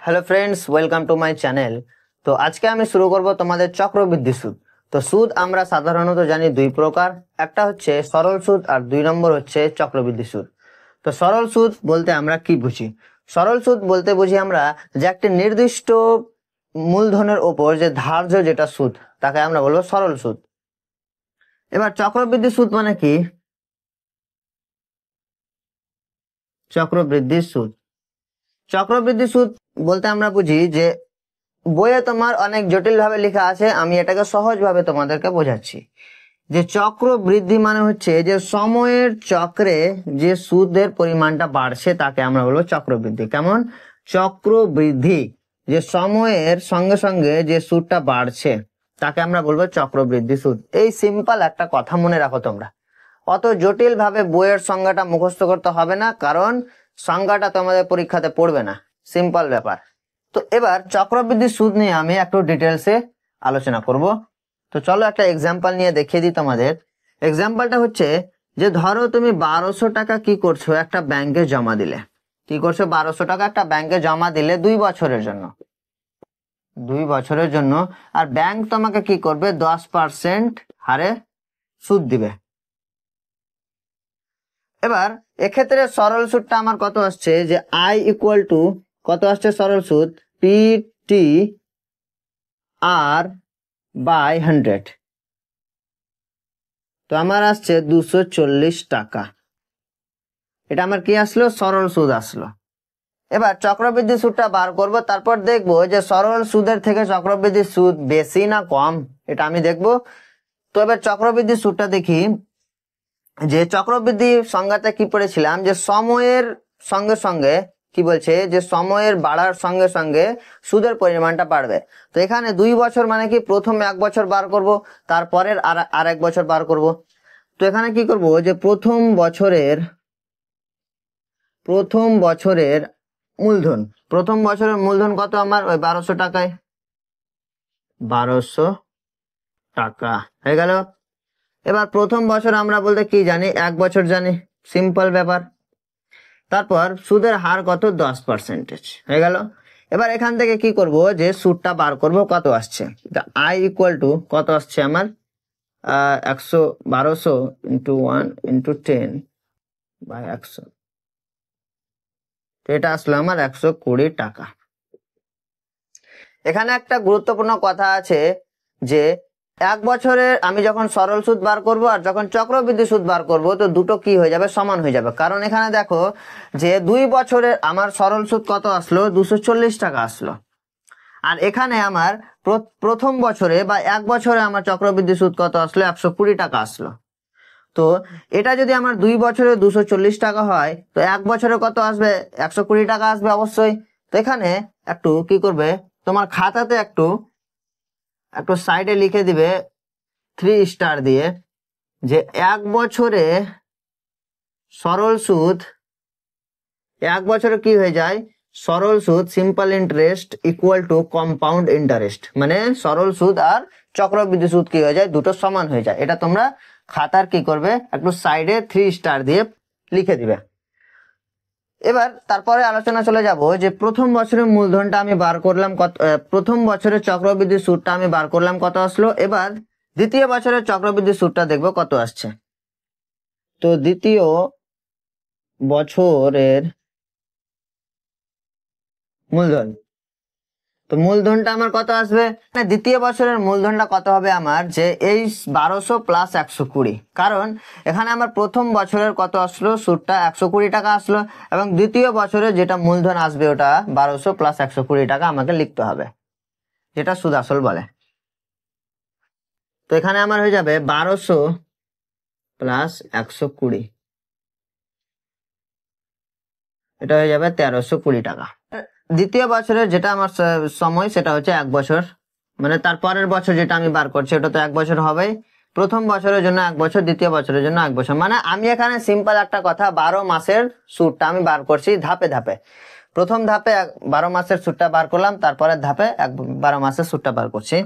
Hello friends, welcome to my channel. तो आज के আমি শুরু করব তোমাদের চক্রবৃদ্ধি সুদ। তো সুদ আমরা সাধারণত জানি দুই প্রকার, একটা হচ্ছে সরল সুদ আর দুই নম্বর হচ্ছে চক্রবৃদ্ধি সুদ। তো সরল সুদ বলতে আমরা কি বুঝি? সরল সুদ বলতে বুঝি আমরা যে একটা নির্দিষ্ট মূলধনের উপর যে ধার্য যেটা সুদ তাকে আমরা বলবো সরল সুদ। এবার চক্রবৃদ্ধি সুদ মানে কি? চক্রবৃদ্ধি সুদ চক্রবৃদ্ধি সুদ বলতে আমরা বুঝি যে বইয়ে তোমার অনেক জটিল ভাবে লেখা আছে, আমি এটাকে সহজ ভাবে তোমাদেরকে বোঝাচ্ছি। যে চক্রবৃদ্ধি মানে হচ্ছে যে সময়ের চক্রে যে সুদের পরিমাণটা বাড়ছে তাকে আমরা বলবো চক্রবৃদ্ধি। কেমন? চক্রবৃদ্ধি যে সময়ের সঙ্গে সঙ্গে যে সুদটা বাড়ছে তাকে আমরা বলবো চক্রবৃদ্ধি সুদ। এই সিম্পল একটা কথা মনে রাখো তোমরা, অত জটিল ভাবে বইয়ের সংজ্ঞাটা মুখস্থ করতে হবে না, কারণ সংজ্ঞাটা তোমাদের পরীক্ষাতে পড়বে না, সিম্পল ব্যাপার। তো এবার চক্রবৃদ্ধি সুদ নিয়ে আমি একটু ডিটেলসে আলোচনা করব। তো চলো একটা এক্সাম্পল নিয়ে দেখিয়ে দিই তোমাদের। এক্সাম্পলটা হচ্ছে যে ধরো তুমি 1200 টাকা কি করছো, একটা ব্যাংকে জমা দিলে। কি করছো? 1200 টাকা একটা ব্যাংকে জমা দিলে 2 বছরের জন্য, 2 বছরের জন্য। আর ব্যাংক তোমাকে কি করবে? 10% হারে সুদ দিবে। এবার এক্ষেত্রে সরল সুদটা আমার কত আসছে? যে আই ইকুয়াল টু কত আসছে সরল সুদ? PT R by 100। তো আমার আসছে 240 টাকা। এটা আমার কি আসলো? সরল সুদ আসলো। এবার চক্রবৃদ্ধি সুদটা বার করব, তারপর দেখবো যে সরল সুদের থেকে চক্রবৃদ্ধি সুদ বেশি না কম, এটা আমি দেখবো। তো এবার চক্রবৃদ্ধি সুদটা দেখি। যে চক্রবৃদ্ধি সংজ্ঞাতে কি পড়েছিলাম? যে সময়ের সঙ্গে সঙ্গে কি বলছে? যে সময়ের বাড়ার সঙ্গে সঙ্গে সুদের পরিমাণটা বাড়বে। তো এখানে 2 বছর মানে কি? প্রথম 1 বছর বার করব, তারপরের আর 1 বছর বার করব। তো এখানে কি করব? যে প্রথম বছরের মূলধন কত আমার? ওই 1200 টাকায়, 1200 টাকা হয়ে গেল। এবার প্রথম বছর আমরা বলতে কি জানি? 1 বছর জানি, সিম্পল ব্যাপার। তারপর সুদের হার কত? 10% হয়ে গেল। এবার এখান থেকে কি করব? যে সুদটা বার করব, কত আসছে? আই ইকুয়াল টু কত আসছে আমার? 1200 ইন্টু 1 ইন্টু 10 বাই 100। এটা আসলো আমার 120 টাকা। এখানে একটা গুরুত্বপূর্ণ কথা আছে যে 1 বছরে আমি যখন সরল সুদ বার করব আর যখন চক্রবৃদ্ধি সুদ বার করব, তো দুটো কি হয়ে যাবে? সমান হয়ে যাবে। কারণ এখানে দেখো যে 2 বছরে আমার সরল সুদ কত আসলো? 240 টাকা আসলো। আর এখানে আমার প্রথম বছরে বা 1 বছরে আমার চক্রবৃদ্ধি সুদ কত আসলো? 120 টাকা আসলো। তো এটা যদি আমার 2 বছরে 240 টাকা হয়, তো 1 বছরে কত আসবে? 120 টাকা আসবে অবশ্যই। তো এখানে একটু কি করবে? তোমার খাতাতে একটু সাইডে লিখে দিবে 3 স্টার দিয়ে, যে 1 বছরে সরল সুদ, 1 বছরে কি হয়ে যায়? সরল সুদ simple interest equal to compound interest, মানে সরল সুদ আর চক্রবৃদ্ধি সুদ কি হয়ে যায়? দুটো সমান হয়ে যায়। এটা তোমরা খাতার কি করবে? একটু সাইডে 3 স্টার দিয়ে লিখে দিবে। এবার তারপরে আলোচনা চলে যাব যে প্রথম বছরের মূলধনটা আমি বার করলাম কত, প্রথম বছরের চক্রবৃদ্ধি সুদটা আমি বার করলাম, কত আসলো। এবার দ্বিতীয় বছরের চক্রবৃদ্ধি সুদটা দেখবো কত আসছে। তো দ্বিতীয় বছরের মূলধন, তো মূলধনটা আমার কত আসবে? দ্বিতীয় বছরের মূলধনটা কত হবে আমার? যে এই 1200 প্লাস 120। কারণ এখানে আমার প্রথম বছরের কত আসলো? সুদটা 120 টাকা আসলো, এবং দ্বিতীয় বছরে যেটা মূলধন আসবে ওটা 1200 প্লাস 120 টাকা আমাকে লিখতে হবে, যেটা সুদ আসল বলে। তো এখানে আমার হয়ে যাবে 1200 প্লাস 120, এটা হয়ে যাবে 1320 টাকা। দ্বিতীয় বছরের যেটা আমার সময় সেটা হচ্ছে 1 বছর, মানে তারপরের বছর যেটা আমি বার করছি ওটা তো 1 বছর হবেই। প্রথম বছরের জন্য 1 বছর, দ্বিতীয় বছরের জন্য 1 বছর। মানে আমি এখানে সিম্পল একটা কথা, 12 মাসের সুদটা আমি বার করছি ধাপে ধাপে। প্রথম ধাপে 12 মাসের সুদটা বার করলাম, তারপরের ধাপে 12 মাসের সুদটা বার করছি।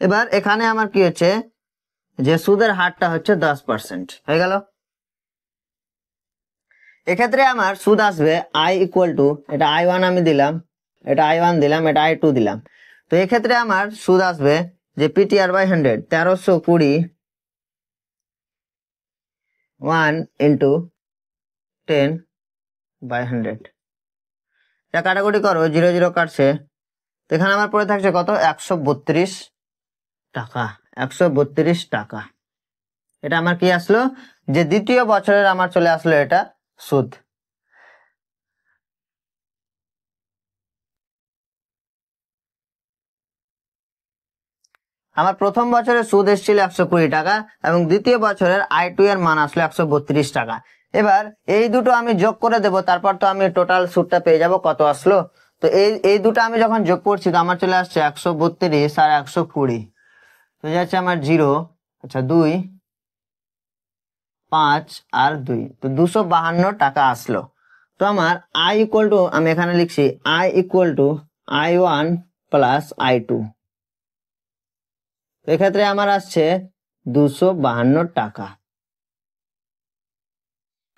এবার এখানে আমার কি হচ্ছে? যে সুদের হারটা হচ্ছে 10% হয়ে গেল। এক্ষেত্রে আমার সুদ আসবে আই ইকুয়াল টু, এটা I1 আমি দিলাম, এটা I1 দিলাম, এটা I2 দিলাম। তো এক্ষেত্রে আমার সুদ আসবে যে PTR বাই 100 1320 1 ইন্টু 10 বাই 100। এটা কাটাকুটি করো, 0 0 কাটছে, তো এখানে আমার পড়ে থাকছে কত, 132 টাকা। 132 টাকা। এটা আমার কি আসলো, যে দ্বিতীয় বছরের আমার চলে আসলো এটা সুদ। আমার প্রথম বছরের সুদ এসেছিল 120 টাকা এবং দ্বিতীয় বছরের I2 এর মান আসলো 132 টাকা। এবার এই দুটো আমি যোগ করে দেব, তারপর তো আমি টোটাল সুদটা পেয়ে যাব কত আসলো। তো এই দুটো আমি যখন যোগ করছি তো আমার চলে আসছে 132 আর 120, তো যাচ্ছে আমার 0, আচ্ছা 2 5 আর 2, তো 252 টাকা আসলো। তো আমার I ইকুয়াল টু, আমি এখানে লিখছি I equal to I1 plus I2। এক্ষেত্রে আমার আসছে 252 টাকা।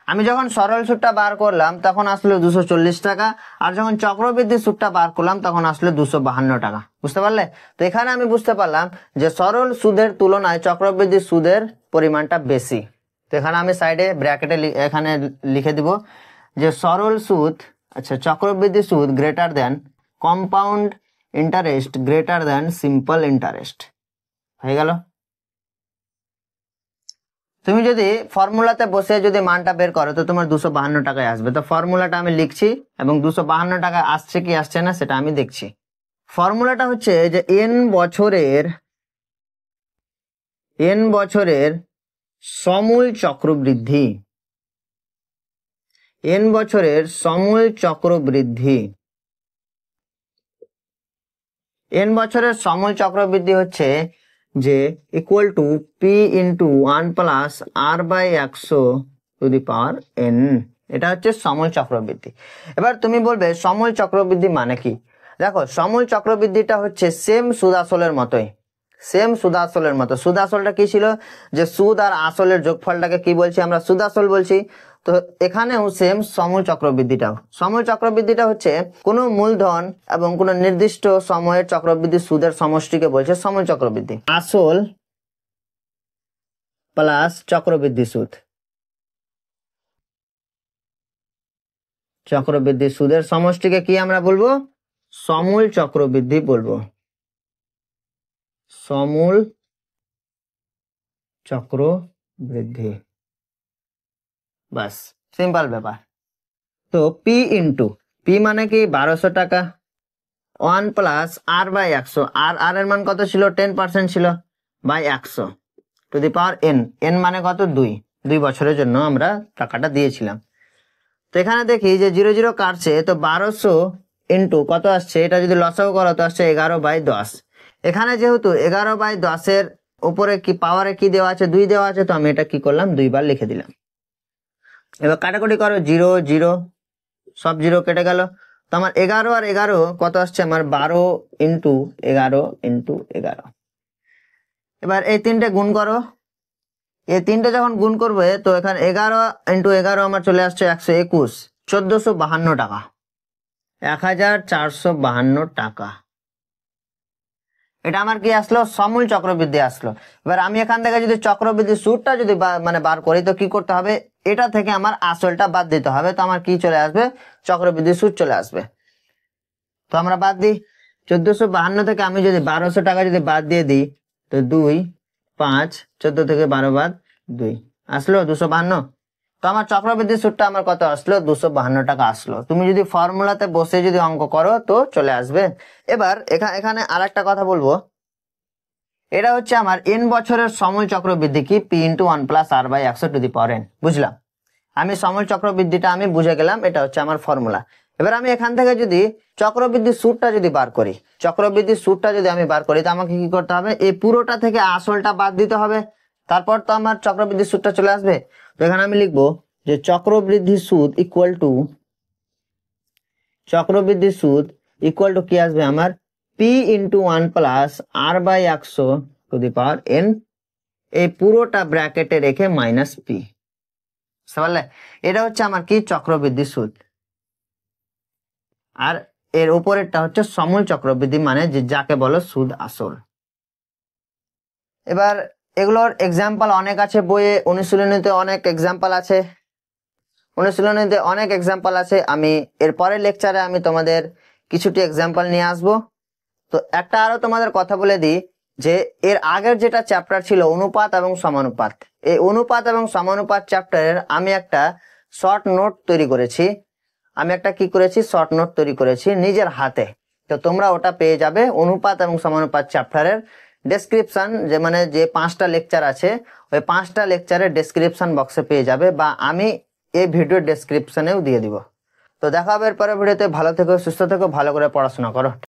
আমি যখন সরল সুদটা বার করলাম তখন আসলো 240 টাকা, আর যখন চক্রবৃদ্ধি সুদটা বার করলাম তখন আসলো 252 টাকা। বুঝতে পারলে? তো এখানে আমি বুঝতে পারলাম যে সরল সুদের তুলনায় চক্রবৃদ্ধি সুদের পরিমাণটা বেশি। তো এখানে আমি সাইডে ব্র্যাকেটে এখানে লিখে দিব যে সরল সুদ, আচ্ছা চক্রবৃদ্ধি সুদ greater than compound interest greater than simple interest. হয়ে গেল। তুমি যদি ফর্মুলাতে বসে যদি মানটা বের করো তো তোমার 252 টাকায় আসবে। তো ফর্মুলাটা আমি লিখছি এবং 252 টাকা আসছে কি আসছে না সেটা আমি দেখছি। ফর্মুলাটা হচ্ছে যে n বছরের সমূল চক্রবৃদ্ধি, n বছরের সমূল চক্রবৃদ্ধি, n বছরের সমূল চক্রবৃদ্ধি হচ্ছে যে equal to P into 1 plus R by 100 to the power n। এটা হচ্ছে সমূল চক্রবৃদ্ধি। এবার তুমি বলবে সমূল চক্রবৃদ্ধি মানে কি? দেখো সমূল চক্রবৃদ্ধিটা হচ্ছে সেম সুদ আসলের মতোই, সেম সুদ আসলের মতো। সুদ আসলটা কি ছিল, যে সুদ আর আসলের যোগফলটাকে কি বলছি আমরা, সুদ আসল বলছি। তো এখানেও সেম সমূল চক্রবৃদ্ধিটাও, সমূল চক্রবৃদ্ধিটা হচ্ছে কোনো মূলধন এবং কোনো নির্দিষ্ট সময়ের চক্রবৃদ্ধি সুদের সমষ্টিকে বলছে সমূল চক্রবৃদ্ধি। আসল প্লাস চক্রবৃদ্ধি সুদ, চক্রবৃদ্ধি সুদের সমষ্টিকে কি আমরা বলবো, সমূল চক্রবৃদ্ধি বলবো, সমূল চক্রবৃদ্ধি। বাস, সিম্পল ব্যাপার। তো পি ইন্টু, পি মানে কি 1200 টাকা, 1 প্লাস R বাই 100, আর এর মান কত ছিল, 10% ছিল, by 100 to the power n, n মানে কত, 2 বছরের জন্য আমরা টাকাটা দিয়েছিলাম। তো এখানে দেখি যে 0 0 কাটছে, তো 1200 ইন্টু কত আসছে, এটা যদি লসাগু করো তো আসছে 11/10। এখানে যেহেতু 11/10 এর উপরে কি পাওয়ারে কি দেওয়া আছে, 2 দেওয়া আছে, তো আমি এটা কি করলাম, 2 বার লিখে দিলাম। এবার কাটাকুটি করো, 0 0 সব 0 কেটে গেল, তো আমার 11 আর 11 কত আসছে, আমার 12 ইন্টু 11 ইন্টু 11। এবার এই তিনটে গুণ করো, এই তিনটে যখন গুণ করবে তো এখানে 11 ইন্টু 11 আমার চলে আসছে 121, 1452 টাকা, 1452 টাকা। এটা আমার কি আসলো, সমূল চক্রবৃদ্ধি আসলো। এবার আমি এখান থেকে যদি চক্রবৃদ্ধি সুদটা যদি মানে বার করি তো কি করতে হবে, এটা থেকে আমার আসলটা বাদ দিতে হবে, তো আমার কি চলে আসবে, চক্রবৃদ্ধি সুদ চলে আসবে। তো আমরা বাদ দিই, 1452 থেকে আমি যদি 1200 টাকা যদি বাদ দিয়ে দিই তো 2 5 14 থেকে 12 বাদ 2 আসলো 252। তো আমার চক্রবৃদ্ধি সুদটা আমার কত আসলো, 252 টাকা আসলো। তুমি যদি ফর্মুলাতে বসে যদি অঙ্ক করো তো চলে আসবে। এবার এখানে আরেকটা কথা বলবো, এটা হচ্ছে আমার n বছরের সমূল চক্রবৃদ্ধি কি, P into 1 plus R by 100 to the power n। বুঝলাম, আমি সমূল চক্রবৃদ্ধিটা আমি বুঝে গেলাম, এটা হচ্ছে আমার ফর্মুলা। এবার আমি এখান থেকে যদি চক্রবৃদ্ধি সুদটা যদি বার করি, চক্রবৃদ্ধি সুদটা যদি আমি বার করি তো আমাকে কি করতে হবে, এই পুরোটা থেকে আসলটা বাদ দিতে হবে, তারপর তো আমার চক্রবৃদ্ধি সুদটা চলে আসবে। তো এখানে আমি লিখবো যে চক্রবৃদ্ধি সুদ ইকুয়াল টু, চক্রবৃদ্ধি সুদ ইকুয়াল টু কি আসবে আমার, P into 1 plus R by 100 to the power n, এই পুরোটা ব্র্যাকেটে রেখে মাইনাস p। বুঝতে পারলে? এটা হচ্ছে আমার কি, চক্রবৃদ্ধি সুদ। আর এর উপরেরটা হচ্ছে সমূল চক্রবৃদ্ধি, মানে যে যাকে বলো সুদ আসল। এবার এগুলোর এক্সাম্পল অনেক আছে বইয়ে, অনুশীলনীতে অনেক এক্সাম্পল আছে, আমি এর পরের লেকচারে আমি তোমাদের কিছুটি এক্সাম্পল নিয়ে আসবো। তো একটা আরো তোমাদের কথা বলে দিই যে এর আগের যেটা চ্যাপ্টার ছিল অনুপাত এবং সমানুপাত, এই অনুপাত এবং সমানুপাত চ্যাপ্টারের আমি একটা শর্ট নোট তৈরি করেছি, শর্ট নোট তৈরি করেছি নিজের হাতে। তো তোমরা ওটা পেয়ে যাবে অনুপাত এবং সমানুপাত চ্যাপ্টারের ডেসক্রিপশন, যে মানে যে 5টা লেকচার আছে ওই 5টা লেকচারের ডেসক্রিপশন বক্সে পেয়ে যাবে, বা আমি এই ভিডিওর ডেসক্রিপশনেও দিয়ে দিব। তো দেখা হবে এর পরের ভিডিওতে। ভালো থেকো, সুস্থ থেকো, ভালো করে পড়াশোনা করো।